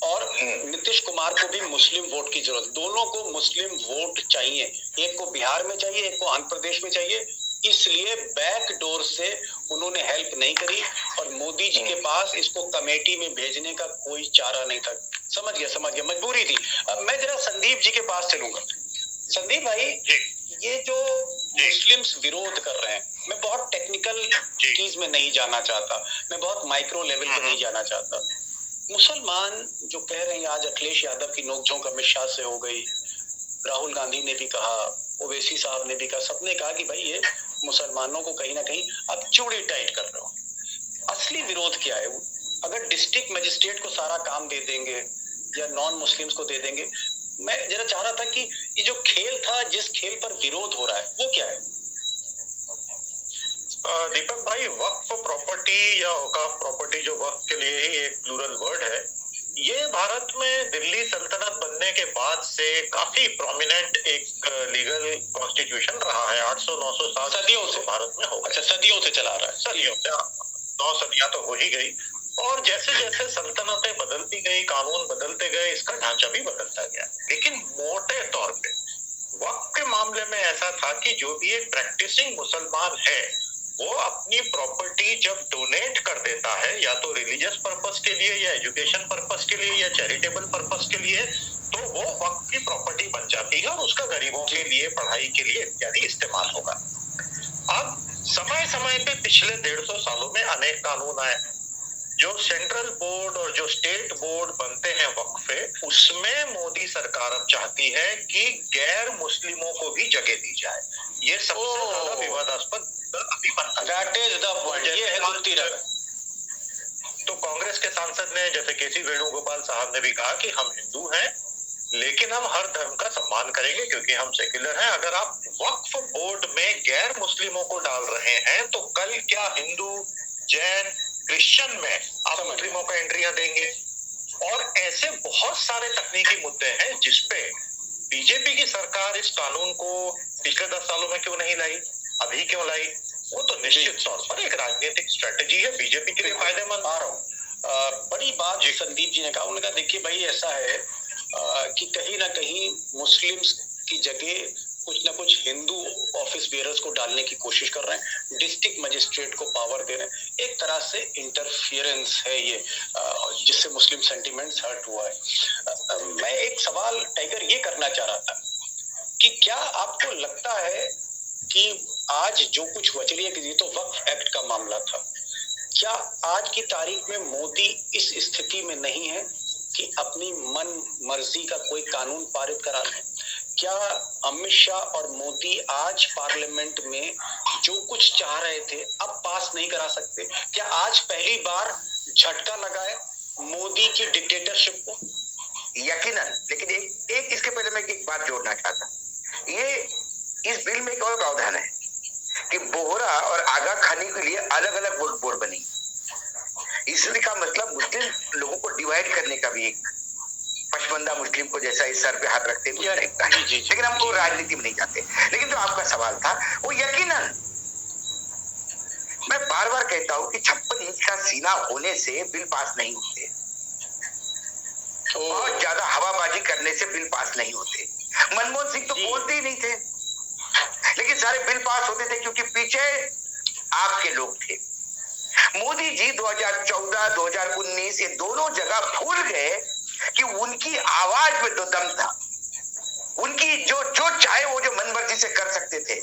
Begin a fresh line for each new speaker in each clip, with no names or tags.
और नीतीश कुमार को भी मुस्लिम वोट की जरूरत, दोनों को मुस्लिम वोट चाहिए, एक को बिहार में चाहिए, एक को आंध्र प्रदेश में चाहिए। इसलिए बैक डोर से उन्होंने हेल्प नहीं करी और मोदी जी के पास इसको कमेटी में भेजने का कोई चारा नहीं था। समझ गया, मजबूरी थी। अब मैं जरा संदीप जी के पास चलूंगा। संदीप भाई, ये जो मुस्लिम्स विरोध कर रहे हैं, मैं बहुत टेक्निकल चीज में नहीं जाना चाहता, मैं बहुत माइक्रो लेवल पे नहीं जाना चाहता। मुसलमान जो कह रहे हैं, आज अखिलेश यादव की नोकझोंक अमित शाह से हो गई, राहुल गांधी ने भी कहा, ओवैसी साहब ने भी कहा, सबने कहा कि भाई ये मुसलमानों को कहीं ना कहीं अब चूड़ी टाइट कर रहे हो। असली विरोध क्या है? अगर डिस्ट्रिक्ट मजिस्ट्रेट को सारा काम दे देंगे या नॉन मुस्लिम्स को दे देंगे, मैं जरा चाह रहा था कि ये जो खेल था, जिस खेल पर विरोध हो रहा है, वो क्या है?
दीपक भाई, वक्फ प्रॉपर्टी या औकाफ प्रॉपर्टी, जो वक्फ के लिए ही एक प्लूरल वर्ड है, ये भारत में दिल्ली सल्तनत बनने के बाद से काफी प्रोमिनेंट एक लीगल कॉन्स्टिट्यूशन रहा है। 800-900 साल
सदियों से
भारत में होगा।
अच्छा, सदियों से चला रहा है।
सदियों से 9 सदियां तो हो ही गई। और जैसे जैसे सल्तनतें बदलती गई, कानून बदलते गए, इसका ढांचा भी बदलता गया। लेकिन मोटे तौर पे वक्फ के मामले में ऐसा था कि जो भी एक प्रैक्टिसिंग मुसलमान है, वो अपनी प्रॉपर्टी जब डोनेट कर देता है, या तो रिलीजियस पर्पस के लिए, या एजुकेशन पर्पस के लिए, या चैरिटेबल पर्पस के लिए, तो वो वक्फ की प्रॉपर्टी बन जाती है और उसका गरीबों के लिए, पढ़ाई के लिए इत्यादि इस्तेमाल होगा। अब समय समय पे पिछले 150 सालों में अनेक कानून आए। जो सेंट्रल बोर्ड और जो स्टेट बोर्ड बनते हैं वक्फ पे, उसमें मोदी सरकार अब चाहती है कि गैर मुस्लिमों को भी जगह दी जाए। ये सबसे ज्यादा विवादास्पद अभी बनता है।
That is the point. ये है दुखती रहा।
तो कांग्रेस के सांसद ने, जैसे केसी वेणुगोपाल साहब ने भी कहा कि हम हिंदू हैं, लेकिन हम हर धर्म का सम्मान करेंगे क्योंकि हम सेक्युलर हैं। अगर आप वक्फ बोर्ड में गैर मुस्लिमों को डाल रहे हैं, तो कल क्या हिंदू, जैन, क्रिश्चियन में आप मुस्लिमों को एंट्रियां देंगे? और ऐसे बहुत सारे तकनीकी मुद्दे हैं जिसपे बीजेपी की सरकार इस कानून को पिछले 10 सालों में क्यों नहीं लाई, अभी क्यों लाई? वो तो निश्चित तौर पर एक राजनीतिक स्ट्रेटेजी है, बीजेपी के लिए फायदेमंद।
आ रहा हूँ, बड़ी बात जी संदीप जी ने कहा। उन्होंने कहा देखिए भाई, ऐसा है कि कहीं ना कहीं मुस्लिम्स की जगह कुछ ना कुछ हिंदू ऑफिस बेयरर्स को डालने की कोशिश कर रहे हैं, डिस्ट्रिक्ट मजिस्ट्रेट को पावर दे रहे हैं। एक तरह से इंटरफियरेंस है ये, जिससे मुस्लिम सेंटिमेंट्स हर्ट हुआ है। मैं एक सवाल टाइगर ये करना चाह रहा था कि क्या आपको लगता है कि आज जो कुछ वचलिए, ये तो वक्फ एक्ट का मामला था, क्या आज की तारीख में मोदी इस स्थिति में नहीं है कि अपनी मन मर्जी का कोई कानून पारित करा ले? क्या अमित शाह और मोदी आज पार्लियामेंट में जो कुछ चाह रहे थे अब पास नहीं करा सकते? क्या आज पहली बार झटका लगा है मोदी की डिक्टेटरशिप को?
यकीनन। लेकिन एक इसके पहले मैं एक बात जोड़ना चाहता, ये इस बिल में एक और प्रावधान है कि बोहरा और आगा खानी के लिए अलग अलग वोट बोर्ड बनी। इसलिए का मतलब मुस्लिम लोगों को डिवाइड करने का भी, एक पशमंदा मुस्लिम को जैसा इस सर पे हाथ रखते हैं देखता है। लेकिन हम तो राजनीति में नहीं जाते। लेकिन जो आपका सवाल था वो यकीनन, मैं बार बार कहता हूं कि 56 इंच का सीना होने से बिल पास नहीं होते, बहुत ज्यादा हवाबाजी करने से बिल पास नहीं होते। मनमोहन सिंह तो बोलते ही नहीं थे, लेकिन सारे बिल पास होते थे क्योंकि पीछे आपके लोग थे। मोदी जी 2014, 2019 ये दोनों जगह भूल गए कि उनकी आवाज में तो दम था, उनकी जो चाहे वो जो मनमर्जी से कर सकते थे।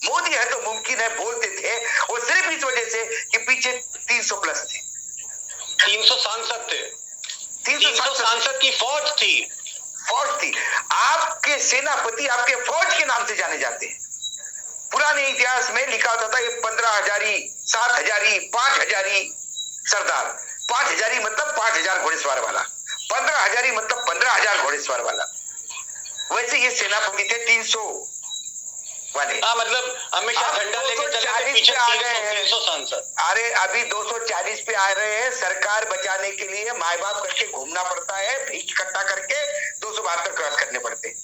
मोदी है तो मुमकिन है बोलते थे, और सिर्फ इस वजह से कि पीछे 300 प्लस थे,
300 सांसद थे, 300 सांसद की फौज थी।
आपके सेनापति आपके फौज के नाम से जाने जाते हैं। पुराने इतिहास में लिखा होता था ये 15 हजारी, 7 हजारी, 5 हजारी सरदार। 5 हजारी मतलब 5,000 घोड़ेसवार वाला, 15 हजारी मतलब 15,000 घोड़ेसवार वाला। वैसे ये सेनापति थे 300 वाले।
मतलब हमेशा झंडा लेके चले, पीछे 300 सांसद।
अरे अभी 240 पे आ रहे हैं। सरकार बचाने के लिए माए बाप करके घूमना पड़ता है, भीख इकट्ठा करके 272 क्रॉस करने पड़ते हैं।